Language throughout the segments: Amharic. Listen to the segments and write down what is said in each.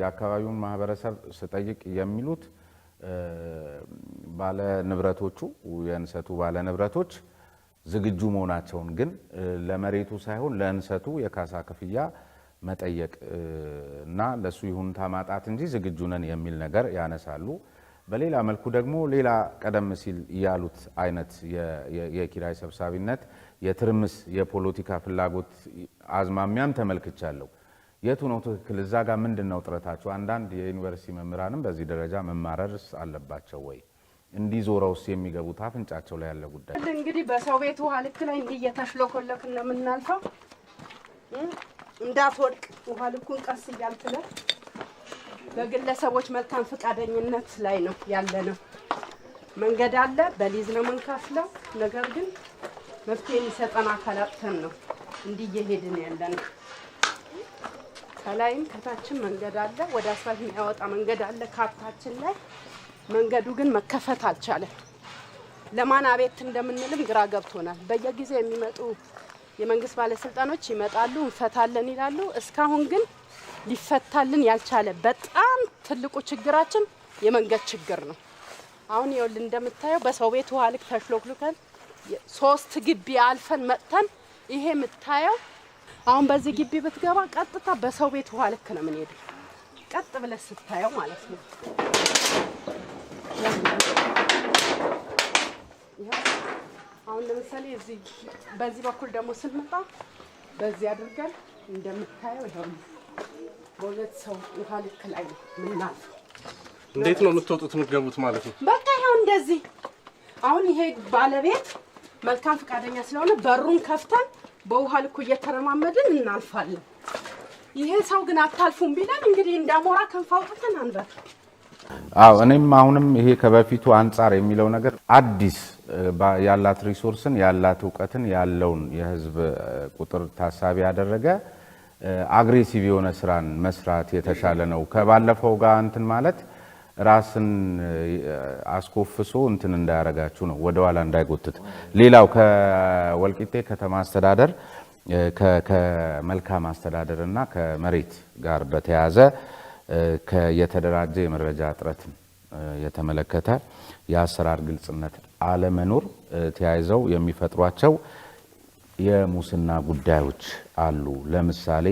የአካባቢውን ማህበረሰብ ስጠይቅ የሚሉት ባለ ንብረቶቹ የእንሰቱ ባለ ንብረቶች ዝግጁ መሆናቸውን ግን ለመሬቱ ሳይሆን ለእንሰቱ የካሳ ክፍያ መጠየቅ እና ለሱ ይሁንታ ማጣት እንጂ ዝግጁ ነን የሚል ነገር ያነሳሉ። በሌላ መልኩ ደግሞ ሌላ ቀደም ሲል ያሉት አይነት የኪራይ ሰብሳቢነት የትርምስ የፖለቲካ ፍላጎት አዝማሚያም ተመልክቻለሁ። የቱ ነው ትክክል? እዛ ጋር ምንድነው ጥረታቸው? አንዳንድ የዩኒቨርሲቲ መምህራንም በዚህ ደረጃ መማረርስ አለባቸው ወይ? እንዲዞረውስ የሚገቡት አፍንጫቸው ላይ ያለ ጉዳይ እንግዲህ በሰው ቤት ውሃ ልክ ላይ እየተሽለኮለክን ነው የምናልፈው። እንዳትወድቅ ውሃ ልኩን ቀስ እያልክለ በግለሰቦች መልካም ፈቃደኝነት ላይ ነው ያለነው። መንገድ አለ፣ በሊዝ ነው መንካፍለው። ነገር ግን መፍትሄ የሚሰጠን አካላተን ነው እንዲህ እየሄድን ያለነው። ከላይም ከታችም መንገድ አለ፣ ወደ አስፋልት የሚያወጣ መንገድ አለ ካርታችን ላይ። መንገዱ ግን መከፈት አልቻለም። ለማን አቤት እንደምንልም ግራ ገብቶናል። በየጊዜው የሚመጡ የመንግስት ባለስልጣኖች ይመጣሉ፣ እንፈታለን ይላሉ። እስካሁን ግን ሊፈታልን ያልቻለ በጣም ትልቁ ችግራችን የመንገድ ችግር ነው። አሁን ይኸውልህ እንደምታየው በሰው ቤት ውሃ ልክ ተሽሎክሉከን 3 ግቢ አልፈን መጥተን ይሄ የምታየው አሁን በዚህ ግቢ ብትገባ ቀጥታ በሰው ቤት ውሃ ልክ ነው የምንሄደው። ቀጥ ብለህ ስታየው ማለት ነው። አሁን ለምሳሌ በዚህ በኩል ደግሞ ስንመጣ በዚህ አድርገን እንደምታየው ይሄው በሁለት ሰው ውሃ ልክ ላይ ነው የምናልፈው። እንዴት ነው የምትወጡት የምትገቡት ማለት ነው? በቃ ይሄው እንደዚህ። አሁን ይሄ ባለቤት መልካም ፈቃደኛ ስለሆነ በሩን ከፍተን በውሃ ልኩ እየተረማመድን እናልፋለን። ይሄ ሰው ግን አታልፉም ቢለን እንግዲህ እንዳሞራ ክንፍ አውጥተን አንበር። እኔም አሁንም ይሄ ከበፊቱ አንጻር የሚለው ነገር አዲስ ያላት ሪሶርስን ያላት ዕውቀትን ያለውን የህዝብ ቁጥር ታሳቢ ያደረገ አግሬሲቭ የሆነ ስራን መስራት የተሻለ ነው። ከባለፈው ጋር እንትን ማለት ራስን አስኮፍሶ እንትን እንዳያረጋችሁ ነው፣ ወደ ኋላ እንዳይጎትት። ሌላው ከወልቂጤ ከተማ አስተዳደር ከመልካም አስተዳደርና ከመሬት ጋር በተያያዘ የተደራጀ የመረጃ እጥረትን የተመለከተ የአሰራር ግልጽነት አለመኖር ተያይዘው የሚፈጥሯቸው የሙስና ጉዳዮች አሉ። ለምሳሌ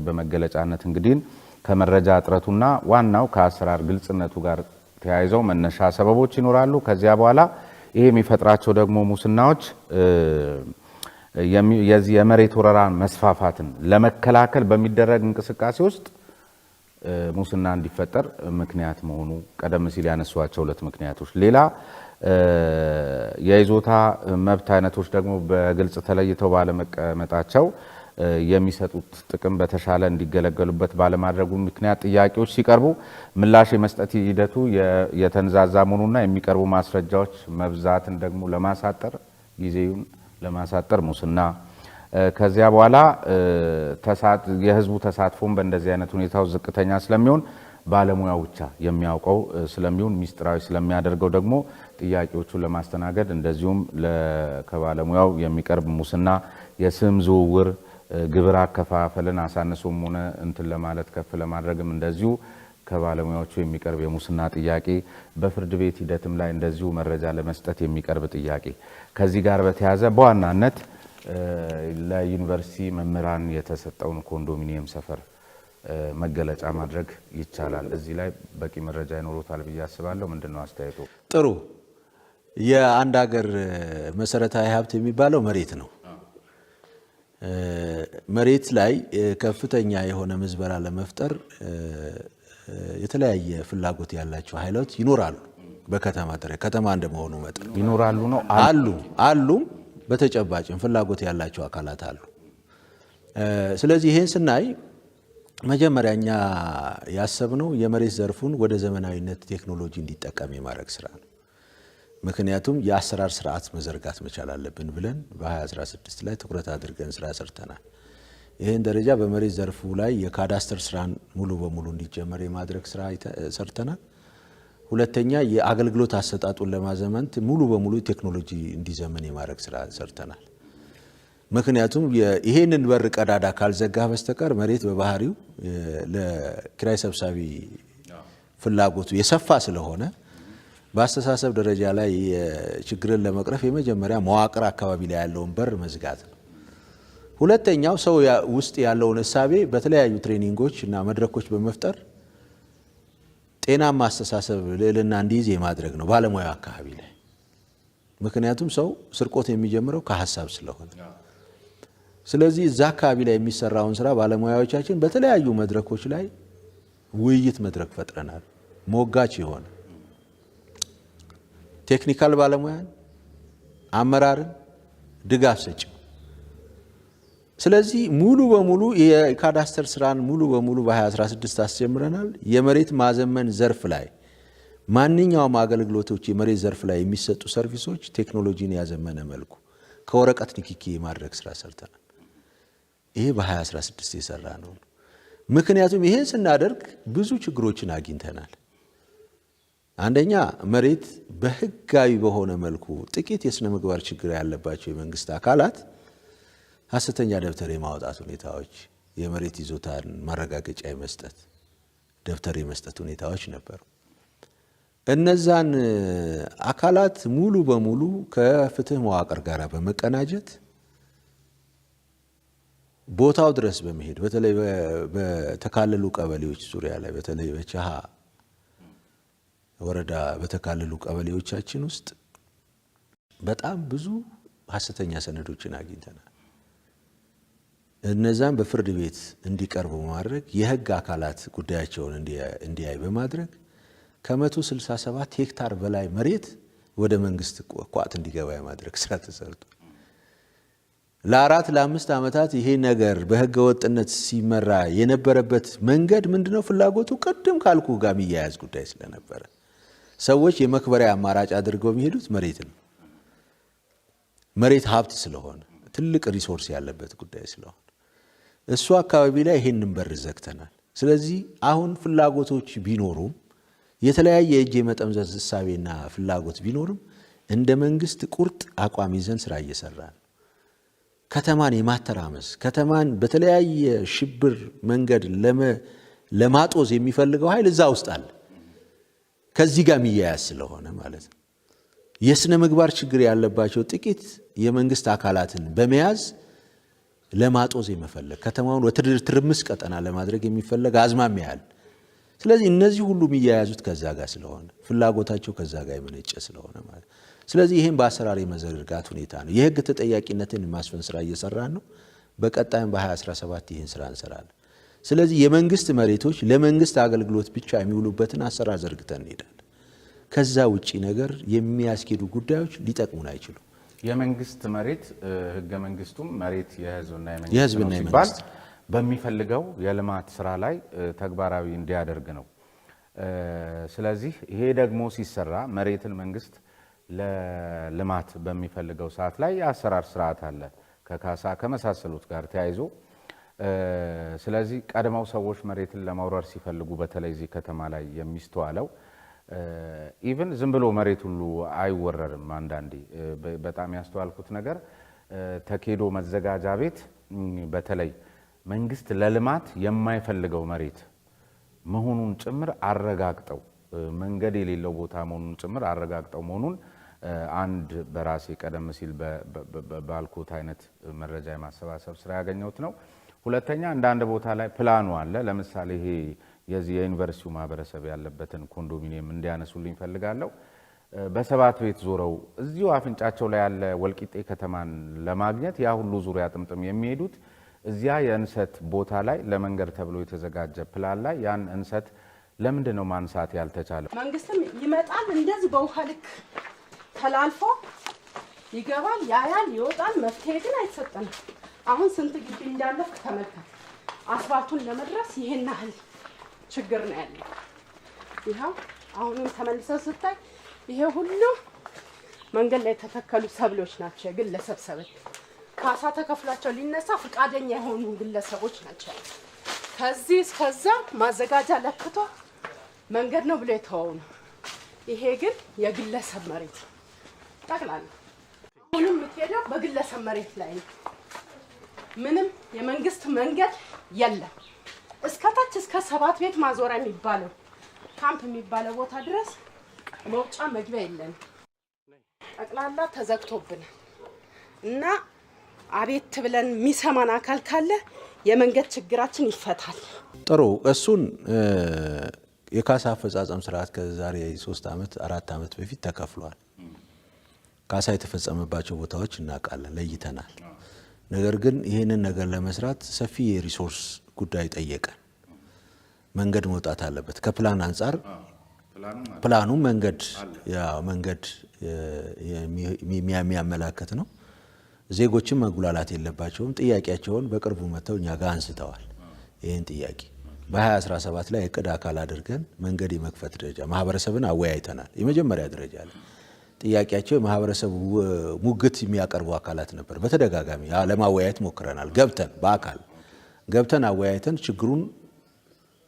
በመገለጫነት እንግዲህ ከመረጃ እጥረቱና ዋናው ከአሰራር ግልጽነቱ ጋር ተያይዘው መነሻ ሰበቦች ይኖራሉ። ከዚያ በኋላ ይሄ የሚፈጥራቸው ደግሞ ሙስናዎች የዚህ የመሬት ወረራን መስፋፋትን ለመከላከል በሚደረግ እንቅስቃሴ ውስጥ ሙስና እንዲፈጠር ምክንያት መሆኑ ቀደም ሲል ያነሷቸው 2 ምክንያቶች። ሌላ የይዞታ መብት አይነቶች ደግሞ በግልጽ ተለይተው ባለመቀመጣቸው የሚሰጡት ጥቅም በተሻለ እንዲገለገሉበት ባለማድረጉ ምክንያት ጥያቄዎች ሲቀርቡ ምላሽ የመስጠት ሂደቱ የተንዛዛ መሆኑና የሚቀርቡ ማስረጃዎች መብዛትን ደግሞ ለማሳጠር ጊዜውን ለማሳጠር ሙስና። ከዚያ በኋላ የህዝቡ ተሳትፎም በእንደዚህ አይነት ሁኔታው ዝቅተኛ ስለሚሆን ባለሙያው ብቻ የሚያውቀው ስለሚሆን ሚስጥራዊ ስለሚያደርገው ደግሞ ጥያቄዎቹን ለማስተናገድ እንደዚሁም ከባለሙያው የሚቀርብ ሙስና፣ የስም ዝውውር፣ ግብር አከፋፈልን አሳንሶም ሆነ እንትን ለማለት ከፍ ለማድረግም እንደዚሁ ከባለሙያዎቹ የሚቀርብ የሙስና ጥያቄ፣ በፍርድ ቤት ሂደትም ላይ እንደዚሁ መረጃ ለመስጠት የሚቀርብ ጥያቄ። ከዚህ ጋር በተያያዘ በዋናነት ለዩኒቨርሲቲ መምህራን የተሰጠውን ኮንዶሚኒየም ሰፈር መገለጫ ማድረግ ይቻላል። እዚህ ላይ በቂ መረጃ ይኖሩታል ብዬ አስባለሁ። ምንድነው አስተያየቱ? ጥሩ። የአንድ ሀገር መሰረታዊ ሀብት የሚባለው መሬት ነው። መሬት ላይ ከፍተኛ የሆነ ምዝበራ ለመፍጠር የተለያየ ፍላጎት ያላቸው ኃይሎች ይኖራሉ። በከተማ ደረጃ ከተማ እንደመሆኑ መጠን ይኖራሉ ነው አሉ በተጨባጭም ፍላጎት ያላቸው አካላት አሉ። ስለዚህ ይሄን ስናይ መጀመሪያኛ ያሰብነው የመሬት ዘርፉን ወደ ዘመናዊነት ቴክኖሎጂ እንዲጠቀም የማድረግ ስራ ነው። ምክንያቱም የአሰራር ስርዓት መዘርጋት መቻል አለብን ብለን በ2016 ላይ ትኩረት አድርገን ስራ ሰርተናል። ይሄን ደረጃ በመሬት ዘርፉ ላይ የካዳስተር ስራን ሙሉ በሙሉ እንዲጀመር የማድረግ ስራ ሰርተናል። ሁለተኛ የአገልግሎት አሰጣጡን ለማዘመን ሙሉ በሙሉ ቴክኖሎጂ እንዲዘመን የማድረግ ስራ ሰርተናል። ምክንያቱም ይሄንን በር ቀዳዳ ካልዘጋ በስተቀር መሬት በባህሪው ለኪራይ ሰብሳቢ ፍላጎቱ የሰፋ ስለሆነ በአስተሳሰብ ደረጃ ላይ ችግርን ለመቅረፍ የመጀመሪያ መዋቅር አካባቢ ላይ ያለውን በር መዝጋት ነው። ሁለተኛው ሰው ውስጥ ያለውን እሳቤ በተለያዩ ትሬኒንጎች እና መድረኮች በመፍጠር ጤናማ አስተሳሰብ ልዕልና እንዲይዝ የማድረግ ነው ባለሙያው አካባቢ ላይ። ምክንያቱም ሰው ስርቆት የሚጀምረው ከሀሳብ ስለሆነ፣ ስለዚህ እዛ አካባቢ ላይ የሚሰራውን ስራ ባለሙያዎቻችን በተለያዩ መድረኮች ላይ ውይይት መድረክ ፈጥረናል። ሞጋች የሆነ ቴክኒካል ባለሙያን፣ አመራርን፣ ድጋፍ ሰጪ። ስለዚህ ሙሉ በሙሉ የካዳስተር ስራን ሙሉ በሙሉ በ2016 አስጀምረናል። የመሬት ማዘመን ዘርፍ ላይ ማንኛውም አገልግሎቶች የመሬት ዘርፍ ላይ የሚሰጡ ሰርቪሶች ቴክኖሎጂን ያዘመነ መልኩ ከወረቀት ንክኪ የማድረግ ስራ ሰርተናል። ይሄ በ2016 የሰራ ነው። ምክንያቱም ይሄን ስናደርግ ብዙ ችግሮችን አግኝተናል። አንደኛ መሬት በህጋዊ በሆነ መልኩ ጥቂት የስነ ምግባር ችግር ያለባቸው የመንግስት አካላት ሐሰተኛ ደብተር የማውጣት ሁኔታዎች፣ የመሬት ይዞታን ማረጋገጫ የመስጠት ደብተር የመስጠት ሁኔታዎች ነበሩ። እነዛን አካላት ሙሉ በሙሉ ከፍትህ መዋቅር ጋር በመቀናጀት ቦታው ድረስ በመሄድ በተለይ በተካለሉ ቀበሌዎች ዙሪያ ላይ በተለይ በቻሃ ወረዳ በተካለሉ ቀበሌዎቻችን ውስጥ በጣም ብዙ ሐሰተኛ ሰነዶችን አግኝተናል። እነዛን በፍርድ ቤት እንዲቀርቡ በማድረግ የህግ አካላት ጉዳያቸውን እንዲያይ በማድረግ ከ167 ሄክታር በላይ መሬት ወደ መንግስት ቋት እንዲገባ የማድረግ ስራ ተሰርቷል። ለ4-5 ዓመታት ይሄ ነገር በህገ ወጥነት ሲመራ የነበረበት መንገድ ምንድነው? ፍላጎቱ ቅድም ካልኩ ጋር የሚያያዝ ጉዳይ ስለነበረ ሰዎች የመክበሪያ አማራጭ አድርገው የሚሄዱት መሬት ነው። መሬት ሀብት ስለሆነ ትልቅ ሪሶርስ ያለበት ጉዳይ ስለሆነ እሱ አካባቢ ላይ ይሄንን በር ዘግተናል። ስለዚህ አሁን ፍላጎቶች ቢኖሩም የተለያየ እጅ የመጠምዘዝ እሳቤና ፍላጎት ቢኖርም እንደ መንግስት ቁርጥ አቋም ይዘን ስራ እየሰራን ከተማን የማተራመስ ከተማን በተለያየ ሽብር መንገድ ለማጦዝ የሚፈልገው ኃይል እዛ ውስጥ አለ። ከዚህ ጋር የሚያያዝ ስለሆነ ማለት ነው። የስነ ምግባር ችግር ያለባቸው ጥቂት የመንግስት አካላትን በመያዝ ለማጦዝ የመፈለግ ከተማውን ወደ ትርምስ ቀጠና ለማድረግ የሚፈለግ አዝማሚያ ያለ። ስለዚህ እነዚህ ሁሉ የሚያያዙት ከዛ ጋር ስለሆነ ፍላጎታቸው ከዛ ጋር የመነጨ ስለሆነ ማለት። ስለዚህ ይሄን በአሰራር የመዘርጋት ሁኔታ ነው። የህግ ተጠያቂነትን ማስፈን ስራ እየሰራን ነው። በቀጣይም በ2017 ይሄን ስራ እንሰራለን። ስለዚህ የመንግስት መሬቶች ለመንግስት አገልግሎት ብቻ የሚውሉበትን አሰራር ዘርግተን እንሄዳለን። ከዛ ውጪ ነገር የሚያስኬዱ ጉዳዮች ሊጠቅሙን አይችሉም። የመንግስት መሬት ህገ መንግስቱም መሬት የህዝብና የመንግስት ሲባል በሚፈልገው የልማት ስራ ላይ ተግባራዊ እንዲያደርግ ነው። ስለዚህ ይሄ ደግሞ ሲሰራ መሬትን መንግስት ለልማት በሚፈልገው ሰዓት ላይ የአሰራር ስርዓት አለ ከካሳ ከመሳሰሉት ጋር ተያይዞ። ስለዚህ ቀድመው ሰዎች መሬትን ለመውረር ሲፈልጉ በተለይ እዚህ ከተማ ላይ የሚስተዋለው ኢቭን ዝም ብሎ መሬት ሁሉ አይወረርም። አንዳንዴ በጣም ያስተዋልኩት ነገር ተኬዶ መዘጋጃ ቤት በተለይ መንግስት ለልማት የማይፈልገው መሬት መሆኑን ጭምር አረጋግጠው መንገድ የሌለው ቦታ መሆኑን ጭምር አረጋግጠው መሆኑን አንድ በራሴ ቀደም ሲል ባልኩት አይነት መረጃ የማሰባሰብ ስራ ያገኘሁት ነው። ሁለተኛ አንዳንድ ቦታ ላይ ፕላኑ አለ። ለምሳሌ ይሄ የዚህ የዩኒቨርሲቲው ማህበረሰብ ያለበትን ኮንዶሚኒየም እንዲያነሱልኝ ፈልጋለሁ። በሰባት ቤት ዞረው እዚሁ አፍንጫቸው ላይ ያለ ወልቂጤ ከተማን ለማግኘት ያ ሁሉ ዙሪያ ጥምጥም የሚሄዱት እዚያ የእንሰት ቦታ ላይ ለመንገድ ተብሎ የተዘጋጀ ፕላን ላይ ያን እንሰት ለምንድን ነው ማንሳት ያልተቻለው? መንግስትም ይመጣል እንደዚህ በውሃ ልክ ተላልፎ ይገባል፣ ያያል፣ ይወጣል። መፍትሄ ግን አይሰጠንም። አሁን ስንት ግቢ እንዳለ ተመልከት። አስፋልቱን ለመድረስ ይሄን ያህል ችግር ነው ያለው። ይሄው አሁንም ተመልሰው ስታይ ይሄ ሁሉ መንገድ ላይ የተተከሉ ሰብሎች ናቸው። የግለሰብ ሰብል ካሳ ተከፍሏቸው ሊነሳ ፈቃደኛ የሆኑ ግለሰቦች ናቸው። ከዚህ እስከዛ ማዘጋጃ ለክቶ መንገድ ነው ብሎ የተወው ነው። ይሄ ግን የግለሰብ መሬት ጠቅላላ አሁንም የምትሄደው በግለሰብ መሬት ላይ ነው። ምንም የመንግስት መንገድ የለም። እስከታች እስከ 7 ቤት ማዞሪያ የሚባለው ካምፕ የሚባለው ቦታ ድረስ መውጫ መግቢያ የለም። ጠቅላላ ተዘግቶብናል እና አቤት ብለን የሚሰማን አካል ካለ የመንገድ ችግራችን ይፈታል። ጥሩ እሱን የካሳ አፈጻጸም ስርዓት ከዛሬ 3 ዓመት 4 ዓመት በፊት ተከፍሏል። ካሳ የተፈጸመባቸው ቦታዎች እናውቃለን፣ ለይተናል። ነገር ግን ይህንን ነገር ለመስራት ሰፊ የሪሶርስ ጉዳይ ጠየቀን። መንገድ መውጣት አለበት ከፕላን አንጻር ፕላኑ መንገድ የሚያመላክት ነው። ዜጎችን መጉላላት የለባቸውም። ጥያቄያቸውን በቅርቡ መተው እኛ ጋር አንስተዋል። ይህን ጥያቄ በ2017 ላይ እቅድ አካል አድርገን መንገድ የመክፈት ደረጃ ማህበረሰብን አወያይተናል። የመጀመሪያ ደረጃ ላይ ጥያቄያቸው የማህበረሰቡ ሙግት የሚያቀርቡ አካላት ነበር። በተደጋጋሚ ለማወያየት ሞክረናል። በአካል ገብተን አወያይተን ችግሩን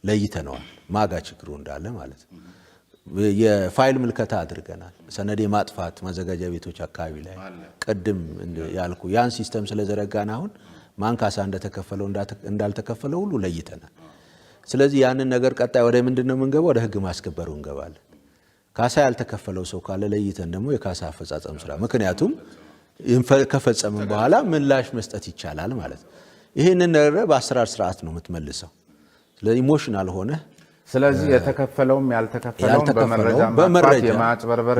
ለይተነዋል። ማጋ ችግሩ እንዳለ ማለት ነው። የፋይል ምልከታ አድርገናል። ሰነድ የማጥፋት ማዘጋጃ ቤቶች አካባቢ ላይ ቅድም ያልኩ ያን ሲስተም ስለዘረጋን አሁን ማን ካሳ እንደተከፈለው እንዳልተከፈለው ሁሉ ለይተናል። ስለዚህ ያንን ነገር ቀጣይ ወደ ምንድነው የምንገባው? ወደ ህግ ማስከበሩ እንገባለን። ካሳ ያልተከፈለው ሰው ካለ ለይተን ደግሞ የካሳ አፈጻጸም ስራ ምክንያቱም ከፈጸምን በኋላ ምላሽ መስጠት ይቻላል ማለት ነው። ይሄንን ነገር በአሰራር ስርዓት ነው የምትመልሰው። ስለዚህ ኢሞሽናል ሆነ ስለዚህ የተከፈለውም ያልተከፈለውም በመረጃ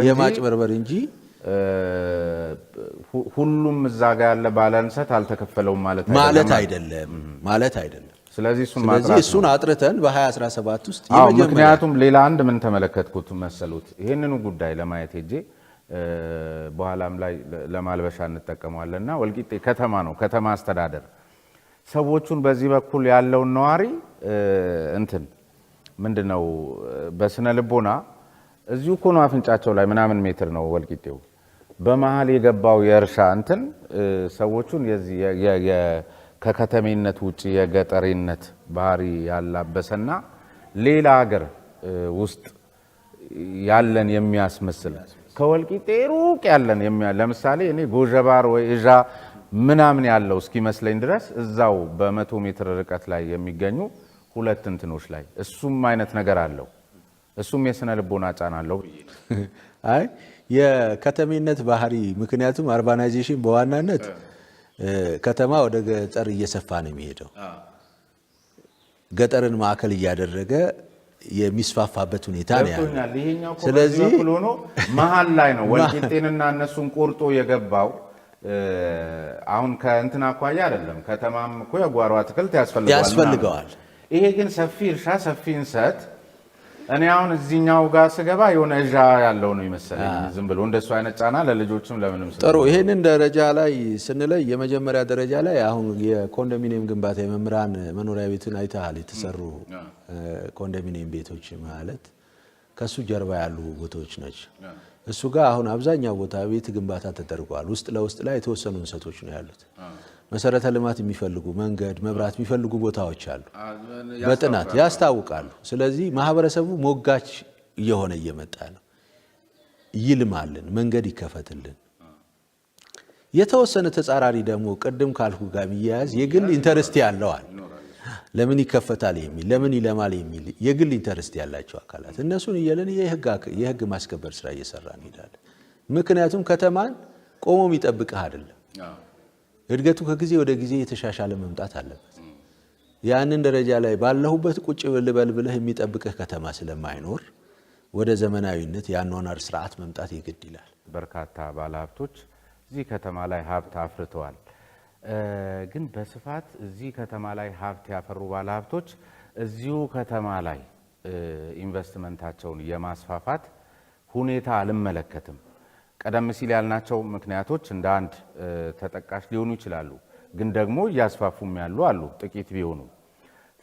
የማጭበርበር እንጂ ሁሉም እዛ ጋር ያለ ባላንሰት አልተከፈለውም ማለት አይደለም። ስለዚህ እሱን አጥርተን በ2017 ውስጥ ምክንያቱም ሌላ አንድ ምን ተመለከትኩት መሰሉት ይሄንኑ ጉዳይ ለማየት ሄጄ በኋላም ላይ ለማልበሻ እንጠቀመዋለንና ወልቂጤ ከተማ ነው ከተማ አስተዳደር ሰዎቹን በዚህ በኩል ያለው ነዋሪ ምንድነው በስነ ልቦና እዚሁ እኮ ነው አፍንጫቸው ላይ ምናምን ሜትር ነው ወልቂጤው በመሃል የገባው የእርሻ ሰዎቹን የዚህ ከከተሜነት ውጪ የገጠሪነት ባህሪ ያላበሰና ሌላ ሀገር ውስጥ ያለን የሚያስመስል ከወልቂጤ ሩቅ ያለን ለምሳሌ እኔ ጎጀባር ወይ እዣ ምናምን ያለው እስኪመስለኝ ድረስ እዛው በ100 ሜትር ርቀት ላይ የሚገኙ ሁለት እንትኖች ላይ እሱም አይነት ነገር አለው። እሱም የስነ ልቦና ጫና አለው። አይ የከተሜነት ባህሪ ምክንያቱም አርባናይዜሽን በዋናነት ከተማ ወደ ገጠር እየሰፋ ነው የሚሄደው። ገጠርን ማዕከል እያደረገ የሚስፋፋበት ሁኔታ ነው ያለው። ስለዚህ ሆኖ መሃል ላይ ነው ወልቂጤንና እነሱን ቆርጦ የገባው። አሁን ከእንትና አኳያ አይደለም። ከተማም እኮ የጓሮ አትክልት ያስፈልገዋል። ይሄ ግን ሰፊ እርሻ ሰፊ እንሰት እኔ አሁን እዚህኛው ጋር ስገባ የሆነ እዣ ያለው ነው ይመስለኝ። ዝም ብሎ እንደሱ አይነት ጫና ለልጆችም ለምንም ጥሩ። ይሄንን ደረጃ ላይ ስንለይ የመጀመሪያ ደረጃ ላይ አሁን የኮንዶሚኒየም ግንባታ የመምህራን መኖሪያ ቤትን አይተሃል። የተሰሩ ኮንዶሚኒየም ቤቶች ማለት ከሱ ጀርባ ያሉ ቦታዎች ናቸው። እሱ ጋር አሁን አብዛኛው ቦታ ቤት ግንባታ ተደርጓል። ውስጥ ለውስጥ ላይ የተወሰኑ እንሰቶች ነው ያሉት። መሰረተ ልማት የሚፈልጉ መንገድ፣ መብራት የሚፈልጉ ቦታዎች አሉ። በጥናት ያስታውቃሉ። ስለዚህ ማህበረሰቡ ሞጋች እየሆነ እየመጣ ነው። ይልማልን፣ መንገድ ይከፈትልን። የተወሰነ ተጻራሪ ደግሞ ቅድም ካልኩ ጋር የሚያያዝ የግል ኢንተረስት ያለዋል። ለምን ይከፈታል የሚል ለምን ይለማል የሚል የግል ኢንተረስት ያላቸው አካላት እነሱን እየለን የህግ ማስከበር ስራ እየሰራን እንሄዳለን። ምክንያቱም ከተማን ቆሞ የሚጠብቅህ አይደለም። እድገቱ ከጊዜ ወደ ጊዜ የተሻሻለ መምጣት አለበት። ያንን ደረጃ ላይ ባለሁበት ቁጭ ልበል ብለህ የሚጠብቅህ ከተማ ስለማይኖር ወደ ዘመናዊነት የአኗኗር ስርዓት መምጣት ይግድ ይላል። በርካታ ባለሀብቶች እዚህ ከተማ ላይ ሀብት አፍርተዋል። ግን በስፋት እዚህ ከተማ ላይ ሀብት ያፈሩ ባለሀብቶች እዚሁ ከተማ ላይ ኢንቨስትመንታቸውን የማስፋፋት ሁኔታ አልመለከትም። ቀደም ሲል ያልናቸው ምክንያቶች እንደ አንድ ተጠቃሽ ሊሆኑ ይችላሉ። ግን ደግሞ እያስፋፉም ያሉ አሉ ጥቂት ቢሆኑ።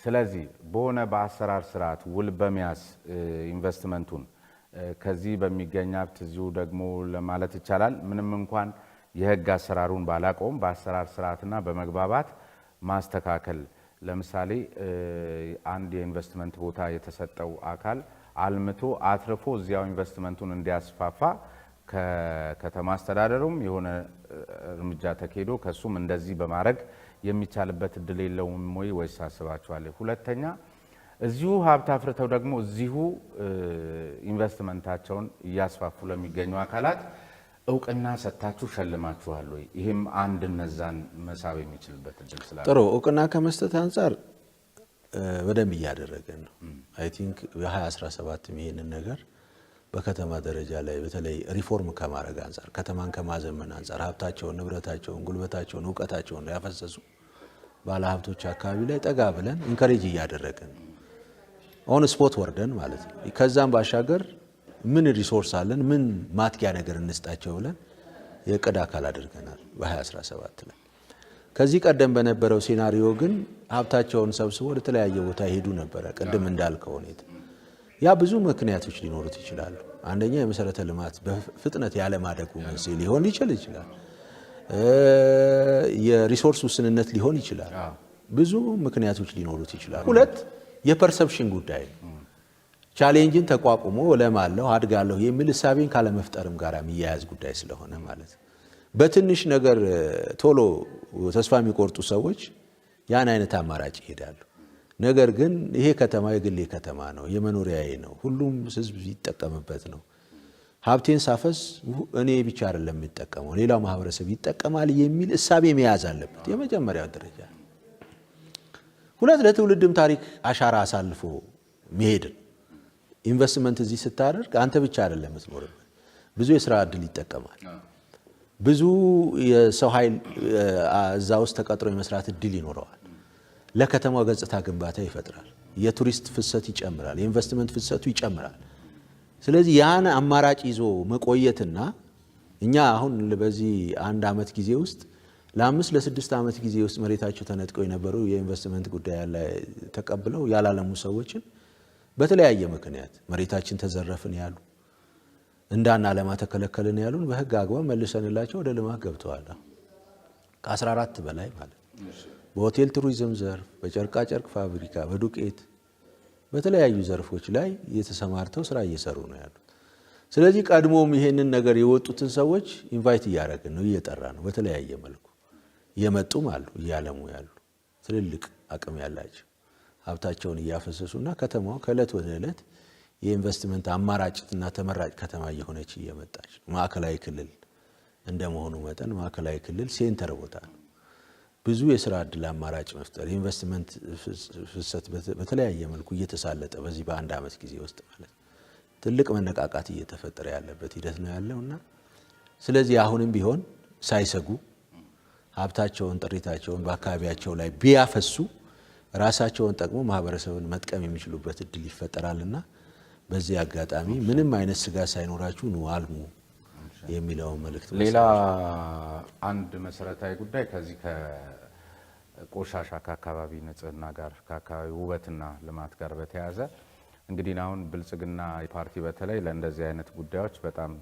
ስለዚህ በሆነ በአሰራር ስርዓት ውል በመያዝ ኢንቨስትመንቱን ከዚህ በሚገኝ ሀብት እዚሁ ደግሞ ለማለት ይቻላል ምንም እንኳን የህግ አሰራሩን ባላቀውም በአሰራር ስርዓትና በመግባባት ማስተካከል። ለምሳሌ አንድ የኢንቨስትመንት ቦታ የተሰጠው አካል አልምቶ አትርፎ እዚያው ኢንቨስትመንቱን እንዲያስፋፋ ከከተማ አስተዳደሩም የሆነ እርምጃ ተካሂዶ ከሱም እንደዚህ በማድረግ የሚቻልበት እድል የለውም ወይስ አስባችኋል? ሁለተኛ እዚሁ ሀብት አፍርተው ደግሞ እዚሁ ኢንቨስትመንታቸውን እያስፋፉ ለሚገኙ አካላት እውቅና ሰጥታችሁ ሸልማችኋል ወይ? ይህም አንድ እነዛን መሳብ የሚችልበት እድል ስላለ ጥሩ እውቅና ከመስጠት አንጻር በደንብ እያደረገን ነው። አይ ቲንክ የ2017 ይሄንን ነገር በከተማ ደረጃ ላይ በተለይ ሪፎርም ከማድረግ አንጻር ከተማን ከማዘመን አንጻር ሀብታቸውን፣ ንብረታቸውን፣ ጉልበታቸውን፣ እውቀታቸውን ያፈሰሱ ባለሀብቶች አካባቢ ላይ ጠጋ ብለን ኢንካሬጅ እያደረገን ነው። ኦን ስፖት ወርደን ማለት ነው። ከዛም ባሻገር ምን ሪሶርስ አለን፣ ምን ማትጊያ ነገር እንስጣቸው ብለን የዕቅድ አካል አድርገናል በ2017 ላይ። ከዚህ ቀደም በነበረው ሴናሪዮ ግን ሀብታቸውን ሰብስቦ ወደ ተለያየ ቦታ ይሄዱ ነበረ። ቅድም እንዳልከው ሁኔታ ያ ብዙ ምክንያቶች ሊኖሩት ይችላሉ። አንደኛ የመሰረተ ልማት በፍጥነት ያለማደጉ መንስኤ ሊሆን ይችላል። የሪሶርስ ውስንነት ሊሆን ይችላል። ብዙ ምክንያቶች ሊኖሩት ይችላሉ። ሁለት የፐርሰፕሽን ጉዳይ ነው። ቻሌንጅን ተቋቁሞ እለማለሁ አድጋለሁ የሚል እሳቤን ካለመፍጠርም ጋር የሚያያዝ ጉዳይ ስለሆነ ማለት ነው። በትንሽ ነገር ቶሎ ተስፋ የሚቆርጡ ሰዎች ያን አይነት አማራጭ ይሄዳሉ። ነገር ግን ይሄ ከተማ የግሌ ከተማ ነው፣ የመኖሪያዬ ነው፣ ሁሉም ህዝብ ይጠቀምበት ነው፣ ሀብቴን ሳፈስ እኔ ብቻ አይደለም የሚጠቀመው ሌላው ማህበረሰብ ይጠቀማል የሚል እሳቤ መያዝ አለበት። የመጀመሪያው ደረጃ። ሁለት ለትውልድም ታሪክ አሻራ አሳልፎ መሄድ። ኢንቨስትመንት እዚህ ስታደርግ አንተ ብቻ አይደለም የምትኖርበት፣ ብዙ የስራ እድል ይጠቀማል። ብዙ የሰው ኃይል እዛ ውስጥ ተቀጥሮ የመስራት እድል ይኖረዋል። ለከተማው ገጽታ ግንባታ ይፈጥራል። የቱሪስት ፍሰት ይጨምራል። የኢንቨስትመንት ፍሰቱ ይጨምራል። ስለዚህ ያን አማራጭ ይዞ መቆየትና እኛ አሁን በዚህ አንድ ዓመት ጊዜ ውስጥ ለ5 ለ6 ዓመት ጊዜ ውስጥ መሬታቸው ተነጥቀው የነበሩ የኢንቨስትመንት ጉዳይ ያለ ተቀብለው ያላለሙ ሰዎችን በተለያየ ምክንያት መሬታችን ተዘረፍን ያሉ እንዳናለማ ተከለከልን ያሉን በህግ አግባብ መልሰንላቸው ወደ ልማት ገብተዋል። ከ14 በላይ ማለት በሆቴል ቱሪዝም ዘርፍ፣ በጨርቃ ጨርቅ ፋብሪካ፣ በዱቄት በተለያዩ ዘርፎች ላይ የተሰማርተው ስራ እየሰሩ ነው ያሉት። ስለዚህ ቀድሞም ይሄንን ነገር የወጡትን ሰዎች ኢንቫይት እያደረግን ነው፣ እየጠራ ነው። በተለያየ መልኩ እየመጡም አሉ፣ እያለሙ ያሉ ትልልቅ አቅም ያላቸው ሀብታቸውን እያፈሰሱና ከተማው ከእለት ወደ እለት የኢንቨስትመንት አማራጭና ተመራጭ ከተማ እየሆነች እየመጣች ማዕከላዊ ክልል እንደመሆኑ መጠን ማዕከላዊ ክልል ሴንተር ቦታ ነው። ብዙ የስራ እድል አማራጭ መፍጠር የኢንቨስትመንት ፍሰት በተለያየ መልኩ እየተሳለጠ በዚህ በአንድ ዓመት ጊዜ ውስጥ ማለት ትልቅ መነቃቃት እየተፈጠረ ያለበት ሂደት ነው ያለውና ስለዚህ አሁንም ቢሆን ሳይሰጉ ሀብታቸውን ጥሪታቸውን በአካባቢያቸው ላይ ቢያፈሱ ራሳቸውን ጠቅሞ ማህበረሰብን መጥቀም የሚችሉበት እድል ይፈጠራልና በዚህ አጋጣሚ ምንም አይነት ስጋት ሳይኖራችሁ ነው አልሙ የሚለው መልእክት። ሌላ አንድ መሰረታዊ ጉዳይ ከዚህ ከቆሻሻ ከአካባቢ ንጽህና ጋር ከአካባቢ ውበትና ልማት ጋር በተያያዘ እንግዲህ አሁን ብልጽግና ፓርቲ በተለይ ለእንደዚህ አይነት ጉዳዮች በጣም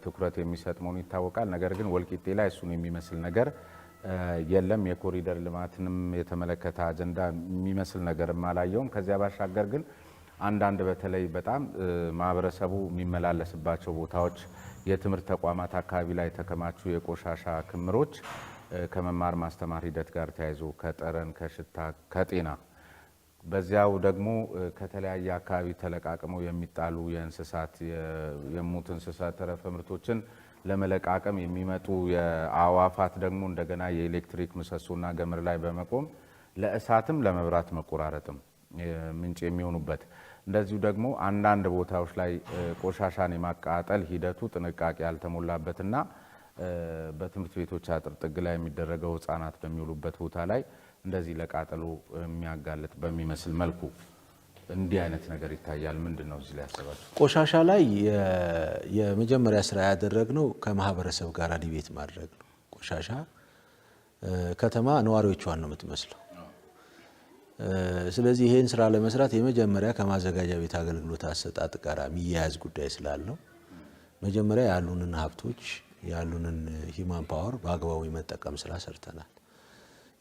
ትኩረት የሚሰጥ መሆኑ ይታወቃል። ነገር ግን ወልቂጤ ላይ እሱን የሚመስል ነገር የለም። የኮሪደር ልማትንም የተመለከተ አጀንዳ የሚመስል ነገርም አላየውም። ከዚያ ባሻገር ግን አንዳንድ በተለይ በጣም ማህበረሰቡ የሚመላለስባቸው ቦታዎች፣ የትምህርት ተቋማት አካባቢ ላይ የተከማቹ የቆሻሻ ክምሮች ከመማር ማስተማር ሂደት ጋር ተያይዞ ከጠረን፣ ከሽታ፣ ከጤና በዚያው ደግሞ ከተለያየ አካባቢ ተለቃቅመው የሚጣሉ የእንስሳት የሙት እንስሳት ተረፈ ምርቶችን ለመለቃቀም የሚመጡ የአዋፋት ደግሞ እንደገና የኤሌክትሪክ ምሰሶና ገመድ ላይ በመቆም ለእሳትም ለመብራት መቆራረጥም ምንጭ የሚሆኑበት እንደዚሁ ደግሞ አንዳንድ ቦታዎች ላይ ቆሻሻን የማቃጠል ሂደቱ ጥንቃቄ ያልተሞላበትና በትምህርት ቤቶች አጥር ጥግ ላይ የሚደረገው ህፃናት በሚውሉበት ቦታ ላይ እንደዚህ ለቃጠሎ የሚያጋልጥ በሚመስል መልኩ እንዲህ አይነት ነገር ይታያል። ምንድን ነው እዚህ ላይ ያሰባችሁ? ቆሻሻ ላይ የመጀመሪያ ስራ ያደረግነው ከማህበረሰብ ጋር ዲቤት ማድረግ ነው። ቆሻሻ ከተማ ነዋሪዎቿን ነው የምትመስለው። ስለዚህ ይሄን ስራ ለመስራት የመጀመሪያ ከማዘጋጃ ቤት አገልግሎት አሰጣጥ ጋር የሚያያዝ ጉዳይ ስላለው መጀመሪያ ያሉንን ሀብቶች ያሉንን ሂማን ፓወር በአግባቡ የመጠቀም ስራ ሰርተናል።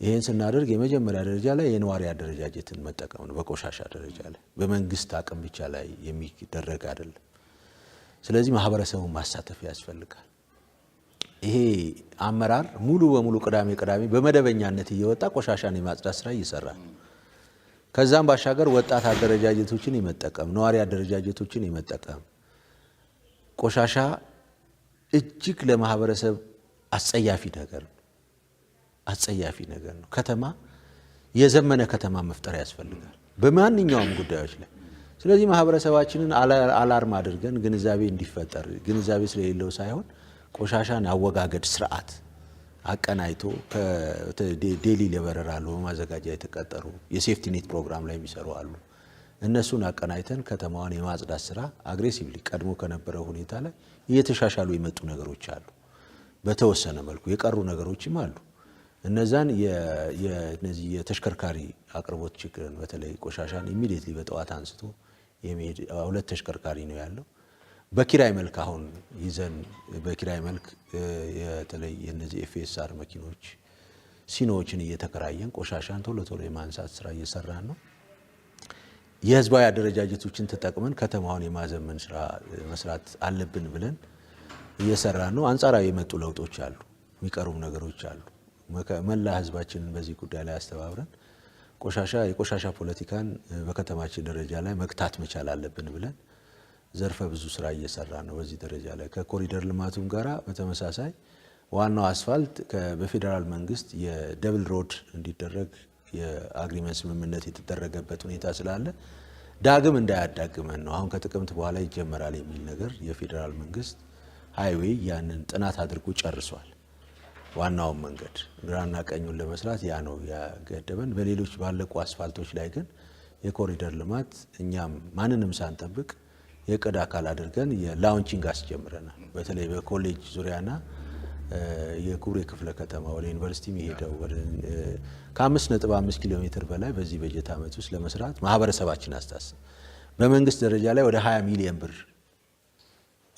ይሄን ስናደርግ የመጀመሪያ ደረጃ ላይ የነዋሪ አደረጃጀትን መጠቀም ነው። በቆሻሻ ደረጃ ላይ በመንግስት አቅም ብቻ ላይ የሚደረግ አይደለም። ስለዚህ ማህበረሰቡን ማሳተፍ ያስፈልጋል። ይሄ አመራር ሙሉ በሙሉ ቅዳሜ በመደበኛነት እየወጣ ቆሻሻን የማጽዳት ስራ እየሰራ ነው። ከዛም ባሻገር ወጣት አደረጃጀቶችን የመጠቀም ነዋሪ አደረጃጀቶችን የመጠቀም ቆሻሻ እጅግ ለማህበረሰብ አጸያፊ ነገር ነው። ከተማ የዘመነ ከተማ መፍጠር ያስፈልጋል በማንኛውም ጉዳዮች ላይ። ስለዚህ ማህበረሰባችንን አላርም አድርገን ግንዛቤ እንዲፈጠር ግንዛቤ ስለሌለው ሳይሆን ቆሻሻን አወጋገድ ስርዓት አቀናይቶ ዴሊ ሌበረር አሉ በማዘጋጃ የተቀጠሩ የሴፍቲ ኔት ፕሮግራም ላይ የሚሰሩ አሉ። እነሱን አቀናይተን ከተማዋን የማጽዳት ስራ አግሬሲቭሊ ቀድሞ ከነበረው ሁኔታ ላይ እየተሻሻሉ የመጡ ነገሮች አሉ። በተወሰነ መልኩ የቀሩ ነገሮችም አሉ። እነዛን የነዚህ የተሽከርካሪ አቅርቦት ችግርን በተለይ ቆሻሻን ኢሚዲየትሊ በጠዋት አንስቶ የሚሄድ 2 ተሽከርካሪ ነው ያለው። በኪራይ መልክ አሁን ይዘን በኪራይ መልክ የተለይ የነዚህ ኤፍኤስአር መኪኖች ሲኖዎችን እየተከራየን ቆሻሻን ቶሎ የማንሳት ስራ እየሰራን ነው። የህዝባዊ አደረጃጀቶችን ተጠቅመን ከተማውን የማዘመን ስራ መስራት አለብን ብለን እየሰራን ነው። አንጻራዊ የመጡ ለውጦች አሉ፣ የሚቀሩም ነገሮች አሉ። መላ ህዝባችንን በዚህ ጉዳይ ላይ አስተባብረን የቆሻሻ ፖለቲካን በከተማችን ደረጃ ላይ መግታት መቻል አለብን ብለን ዘርፈ ብዙ ስራ እየሰራ ነው። በዚህ ደረጃ ላይ ከኮሪደር ልማቱም ጋራ በተመሳሳይ ዋናው አስፋልት በፌዴራል መንግስት የደብል ሮድ እንዲደረግ የአግሪመንት ስምምነት የተደረገበት ሁኔታ ስላለ ዳግም እንዳያዳግመን ነው። አሁን ከጥቅምት በኋላ ይጀመራል የሚል ነገር የፌዴራል መንግስት ሃይዌይ ያንን ጥናት አድርጎ ጨርሷል። ዋናውን መንገድ ግራና ቀኙን ለመስራት ያ ነው ያገደበን። በሌሎች ባለቁ አስፋልቶች ላይ ግን የኮሪደር ልማት እኛም ማንንም ሳንጠብቅ የቅድ አካል አድርገን የላውንቺንግ አስጀምረናል። በተለይ በኮሌጅ ዙሪያና የኩሬ ክፍለ ከተማ ወደ ዩኒቨርሲቲ የሚሄደው ከ5.5 ኪሎ ሜትር በላይ በዚህ በጀት ዓመት ውስጥ ለመስራት ማህበረሰባችን አስታስብ በመንግስት ደረጃ ላይ ወደ 20 ሚሊዮን ብር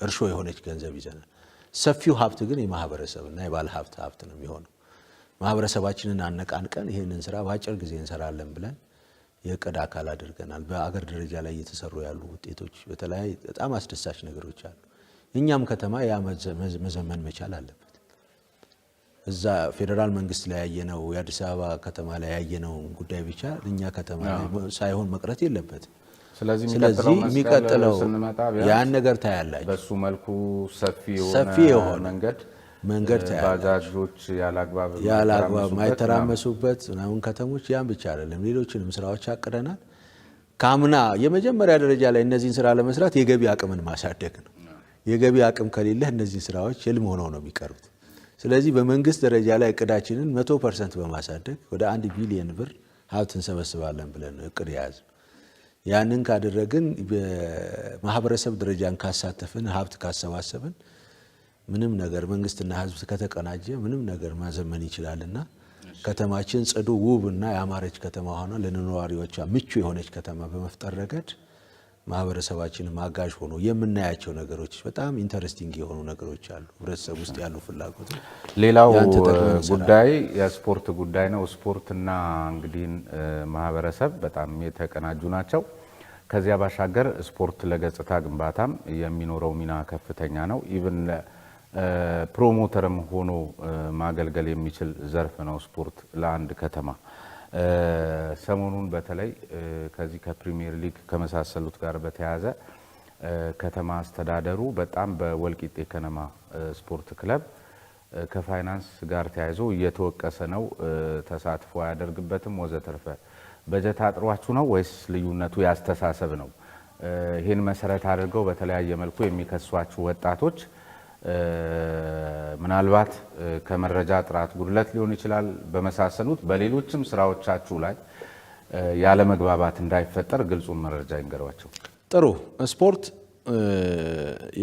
እርሾ የሆነች ገንዘብ ይዘናል። ሰፊው ሀብት ግን የማህበረሰብና የባለ ሀብት ነው የሚሆነው። ማህበረሰባችንን አነቃንቀን ይህንን ስራ በአጭር ጊዜ እንሰራለን ብለን የቅድ አካል አድርገናል። በአገር ደረጃ ላይ እየተሰሩ ያሉ ውጤቶች በተለይ በጣም አስደሳች ነገሮች አሉ። እኛም ከተማ ያ መዘመን መቻል አለበት። እዛ ፌዴራል መንግስት ላይ ያየነው የአዲስ አበባ ከተማ ላይ ያየነው ጉዳይ ብቻ እኛ ከተማ ላይ ሳይሆን መቅረት የለበትም። ስለዚህ የሚቀጥለው ያን ነገር ታያላችሁ። በሱ መልኩ ሰፊ የሆነ መንገድ ባጃጆች ያላግባብ ማይተራመሱበት ምናምን ከተሞች ያን ብቻ አይደለም ሌሎችንም ስራዎች አቅደናል። ካምና የመጀመሪያ ደረጃ ላይ እነዚህን ስራ ለመስራት የገቢ አቅምን ማሳደግ ነው። የገቢ አቅም ከሌለ እነዚህ ስራዎች ህልም ሆነው ነው የሚቀሩት። ስለዚህ በመንግስት ደረጃ ላይ እቅዳችንን 100% በማሳደግ ወደ 1 ቢሊዮን ብር ሀብት እንሰበስባለን ብለን እቅድ ያዝ። ያንን ካደረግን በማህበረሰብ ደረጃን ካሳተፍን ሀብት ካሰባሰብን ምንም ነገር መንግስትና ህዝብ ከተቀናጀ ምንም ነገር ማዘመን ይችላልና ከተማችን ጽዱ ውብና ያማረች ከተማ ሆና ለነዋሪዎቿ ምቹ የሆነች ከተማ በመፍጠር ረገድ ማህበረሰባችን ማጋዥ ሆኖ የምናያቸው ነገሮች በጣም ኢንተረስቲንግ የሆኑ ነገሮች አሉ። ህብረተሰብ ውስጥ ያሉ ፍላጎት ሌላው ጉዳይ የስፖርት ጉዳይ ነው። ስፖርትና እንግዲህ ማህበረሰብ በጣም የተቀናጁ ናቸው። ከዚያ ባሻገር ስፖርት ለገጽታ ግንባታም የሚኖረው ሚና ከፍተኛ ነው። ኢቭን ፕሮሞተርም ሆኖ ማገልገል የሚችል ዘርፍ ነው ስፖርት ለአንድ ከተማ። ሰሞኑን በተለይ ከዚህ ከፕሪሚየር ሊግ ከመሳሰሉት ጋር በተያያዘ ከተማ አስተዳደሩ በጣም በወልቂጤ ከነማ ስፖርት ክለብ ከፋይናንስ ጋር ተያይዞ እየተወቀሰ ነው። ተሳትፎ አያደርግበትም ወዘተርፈ። በጀት አጥሯችሁ ነው ወይስ ልዩነቱ ያስተሳሰብ ነው? ይህን መሰረት አድርገው በተለያየ መልኩ የሚከሷችሁ ወጣቶች ምናልባት ከመረጃ ጥራት ጉድለት ሊሆን ይችላል በመሳሰሉት በሌሎችም ስራዎቻችሁ ላይ ያለ መግባባት እንዳይፈጠር ግልጹን መረጃ ይንገሯቸው። ጥሩ። ስፖርት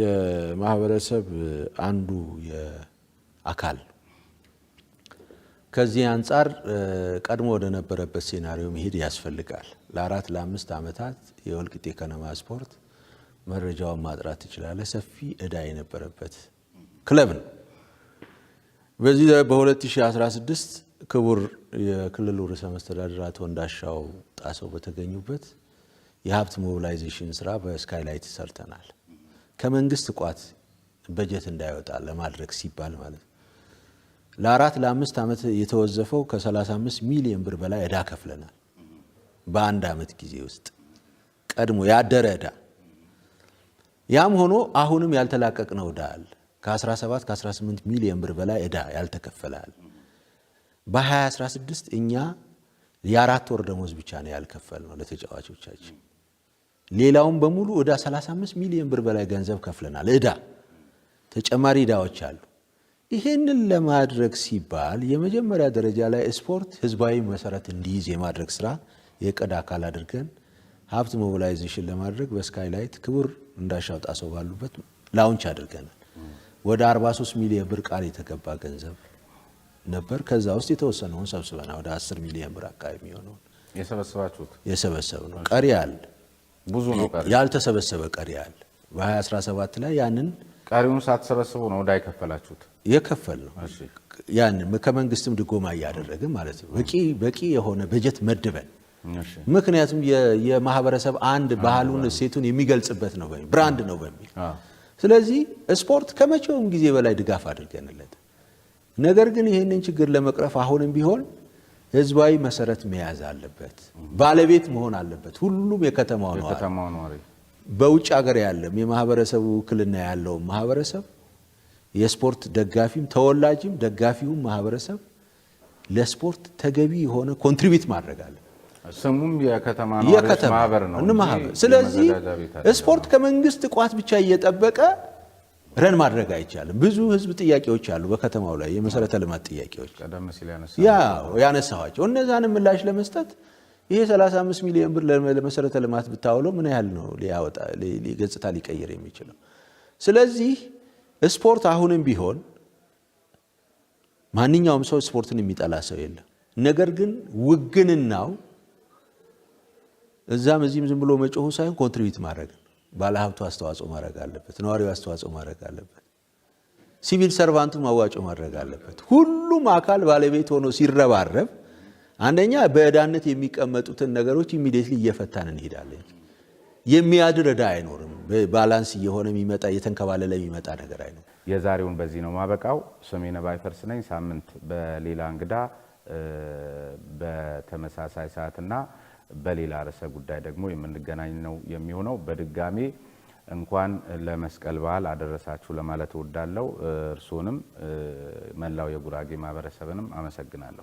የማህበረሰብ አንዱ የአካል ከዚህ አንጻር ቀድሞ ወደ ነበረበት ሴናሪዮ መሄድ ያስፈልጋል። ለ4 ለ5 ዓመታት የወልቂጤ ከነማ ስፖርት መረጃውን ማጥራት ትችላለህ። ሰፊ እዳ የነበረበት ክለብ ነው። በዚህ በ2016 ክቡር የክልሉ ርዕሰ መስተዳድር አቶ እንዳሻው ጣሰው በተገኙበት የሀብት ሞቢላይዜሽን ስራ በስካይላይት ሰርተናል። ከመንግስት ቋት በጀት እንዳይወጣ ለማድረግ ሲባል ማለት ነው። ለ4-5 ዓመት የተወዘፈው ከ35 ሚሊዮን ብር በላይ ዕዳ ከፍለናል። በአንድ ዓመት ጊዜ ውስጥ ቀድሞ ያደረ ዕዳ። ያም ሆኖ አሁንም ያልተላቀቅነው ዕዳ አለ። ከ17-18 ሚሊዮን ብር በላይ ዕዳ ያልተከፈላል። በ2016 እኛ የ4 ወር ደሞዝ ብቻ ነው ያልከፈልነው ለተጫዋቾቻችን። ሌላውን በሙሉ ዕዳ 35 ሚሊዮን ብር በላይ ገንዘብ ከፍለናል። ዕዳ ተጨማሪ ዕዳዎች አሉ። ይሄንን ለማድረግ ሲባል የመጀመሪያ ደረጃ ላይ ስፖርት ህዝባዊ መሰረት እንዲይዝ የማድረግ ስራ የዕቅድ አካል አድርገን ሀብት ሞቢላይዜሽን ለማድረግ በስካይላይት ክቡር እንዳሻው ጣሰው ባሉበት ላውንች አድርገናል። ወደ 43 ሚሊዮን ብር ቃል የተገባ ገንዘብ ነበር። ከዛ ውስጥ የተወሰነውን ሰብስበና ወደ 10 ሚሊዮን ብር አካባቢ የሚሆነው የሰበሰብነው። ቀሪ አለ፣ ብዙ ነው ቀሪ፣ ያልተሰበሰበ ቀሪ አለ። በ2017 ላይ ያንን ቀሪውን ሳትሰበስቡ ነው ዕዳ የከፈላችሁት? የከፈል ነው። ያንን ከመንግስትም ድጎማ እያደረግን ማለት ነው። በቂ የሆነ በጀት መድበን፣ ምክንያቱም የማህበረሰብ አንድ ባህሉን እሴቱን የሚገልጽበት ነው በሚል ብራንድ ነው በሚል ስለዚህ ስፖርት ከመቼውም ጊዜ በላይ ድጋፍ አድርገንለት፣ ነገር ግን ይህንን ችግር ለመቅረፍ አሁንም ቢሆን ህዝባዊ መሰረት መያዝ አለበት፣ ባለቤት መሆን አለበት። ሁሉም የከተማው ነዋሪ በውጭ ሀገር ያለም የማህበረሰቡ ውክልና ያለው ማህበረሰብ የስፖርት ደጋፊም ተወላጅም ደጋፊውም ማህበረሰብ ለስፖርት ተገቢ የሆነ ኮንትሪቢዩት ማድረግ አለ። ስሙም የከተማ ነዋሪዎች ማህበር ነው። ስለዚህ ስፖርት ከመንግስት ቋት ብቻ እየጠበቀ ረን ማድረግ አይቻልም። ብዙ ህዝብ ጥያቄዎች አሉ በከተማው ላይ የመሰረተ ልማት ጥያቄዎች ቀደም ሲል ያነሳዋቸው እነዛንም ምላሽ ለመስጠት ይሄ 35 ሚሊዮን ብር ለመሰረተ ልማት ብታውለው ምን ያህል ነው ሊያወጣ ገጽታ ሊቀይር የሚችለው? ስለዚህ ስፖርት አሁንም ቢሆን ማንኛውም ሰው ስፖርትን የሚጠላ ሰው የለም። ነገር ግን ውግንናው እዛም እዚህም ዝም ብሎ መጮሁ ሳይሆን ኮንትሪቢዩት ማድረግ ነው። ባለሀብቱ አስተዋጽኦ ማድረግ አለበት። ነዋሪው አስተዋጽኦ ማድረግ አለበት። ሲቪል ሰርቫንቱ ማዋጮ ማድረግ አለበት። ሁሉም አካል ባለቤት ሆኖ ሲረባረብ አንደኛ በዕዳነት የሚቀመጡትን ነገሮች ኢሚዲየትሊ እየፈታን እንሄዳለን። የሚያድር ዕዳ አይኖርም። ባላንስ እየሆነ የሚመጣ እየተንከባለለ የሚመጣ ነገር አይኖርም። የዛሬውን በዚህ ነው ማበቃው። ስሜነ ባይፈርስ ነኝ። ሳምንት በሌላ እንግዳ በተመሳሳይ ሰዓትና በሌላ ርዕሰ ጉዳይ ደግሞ የምንገናኝ ነው የሚሆነው። በድጋሜ እንኳን ለመስቀል በዓል አደረሳችሁ ለማለት እወዳለሁ። እርሶንም መላው የጉራጌ ማህበረሰብንም አመሰግናለሁ።